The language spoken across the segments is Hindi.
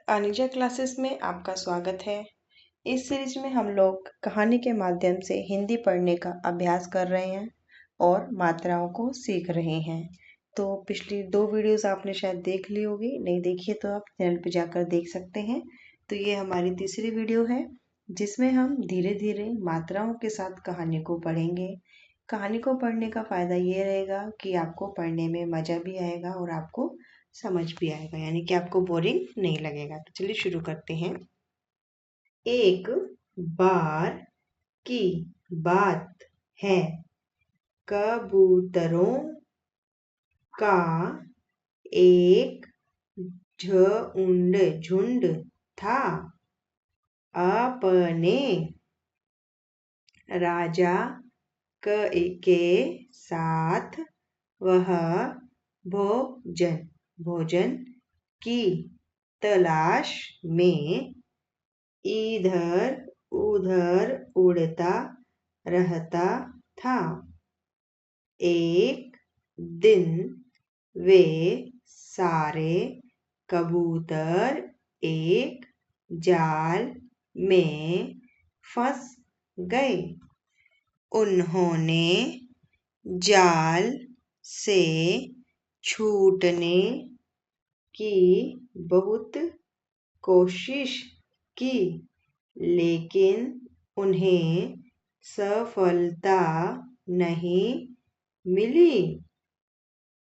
अनिजा क्लासेस में आपका स्वागत है। इस सीरीज में हम लोग कहानी के माध्यम से हिंदी पढ़ने का अभ्यास कर रहे हैं और मात्राओं को सीख रहे हैं। तो पिछली 2 वीडियोस आपने शायद देख ली होगी, नहीं देखी है तो आप चैनल पर जाकर देख सकते हैं। तो ये हमारी तीसरी वीडियो है जिसमें हम धीरे धीरे मात्राओं के साथ कहानी को पढ़ेंगे। कहानी को पढ़ने का फ़ायदा ये रहेगा कि आपको पढ़ने में मज़ा भी आएगा और आपको समझ भी आएगा, यानी कि आपको बोरिंग नहीं लगेगा। तो चलिए शुरू करते हैं। एक बार की बात है, कबूतरों का एक झुंड था। अपने राजा के साथ वह भोजन की तलाश में इधर उधर उड़ता रहता था। एक दिन वे सारे कबूतर एक जाल में फंस गए। उन्होंने जाल से छूटने की बहुत कोशिश की, लेकिन उन्हें सफलता नहीं मिली।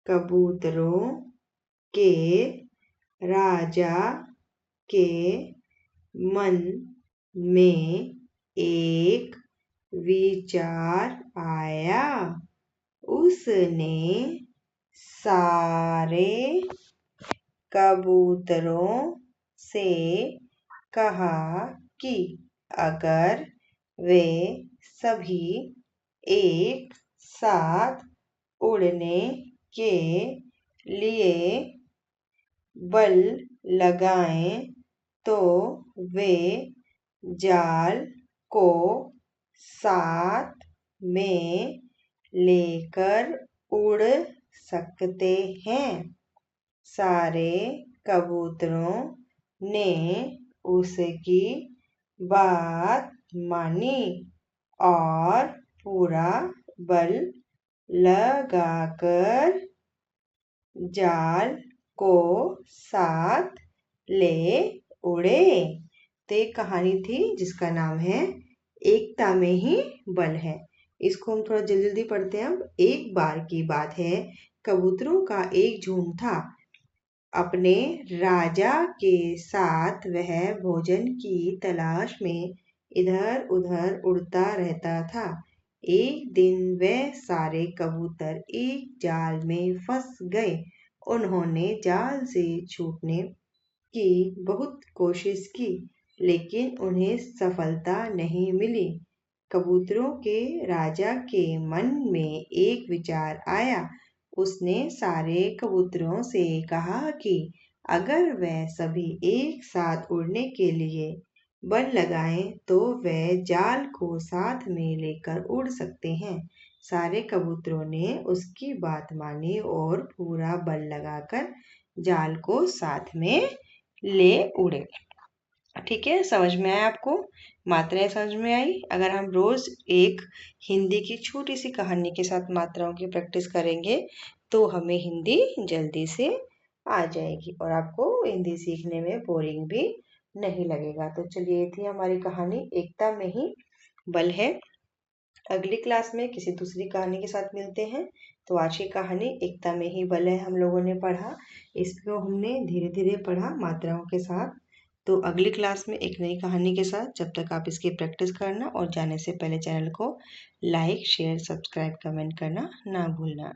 कबूतरों के राजा के मन में एक विचार आया। उसने सारे कबूतरों से कहा कि अगर वे सभी एक साथ उड़ने के लिए बल लगाएं तो वे जाल को साथ में लेकर उड़ सकते हैं। सारे कबूतरों ने उसकी बात मानी और पूरा बल लगाकर जाल को साथ ले उड़े। तो एक कहानी थी जिसका नाम है एकता में ही बल है। इसको हम थोड़ा जल्दी जल्दी पढ़ते हैं। अब एक बार की बात है, कबूतरों का एक झुंड था। अपने राजा के साथ वह भोजन की तलाश में इधर उधर उड़ता रहता था। एक दिन वह सारे कबूतर एक जाल में फंस गए। उन्होंने जाल से छूटने की बहुत कोशिश की, लेकिन उन्हें सफलता नहीं मिली। कबूतरों के राजा के मन में एक विचार आया। उसने सारे कबूतरों से कहा कि अगर वह सभी एक साथ उड़ने के लिए बल लगाएं तो वह जाल को साथ में लेकर उड़ सकते हैं। सारे कबूतरों ने उसकी बात मानी और पूरा बल लगाकर जाल को साथ में ले उड़े। ठीक है, समझ में आया आपको? मात्राएं समझ में आई? अगर हम रोज एक हिंदी की छोटी सी कहानी के साथ मात्राओं की प्रैक्टिस करेंगे तो हमें हिंदी जल्दी से आ जाएगी और आपको हिंदी सीखने में बोरिंग भी नहीं लगेगा। तो चलिए, ये थी हमारी कहानी एकता में ही बल है। अगली क्लास में किसी दूसरी कहानी के साथ मिलते हैं। तो आज की कहानी एकता में ही बल है हम लोगों ने पढ़ा। इसको हमने धीरे धीरे पढ़ा मात्राओं के साथ। तो अगली क्लास में एक नई कहानी के साथ, जब तक आप इसकी प्रैक्टिस करना और जाने से पहले चैनल को लाइक शेयर सब्सक्राइब कमेंट करना ना भूलना।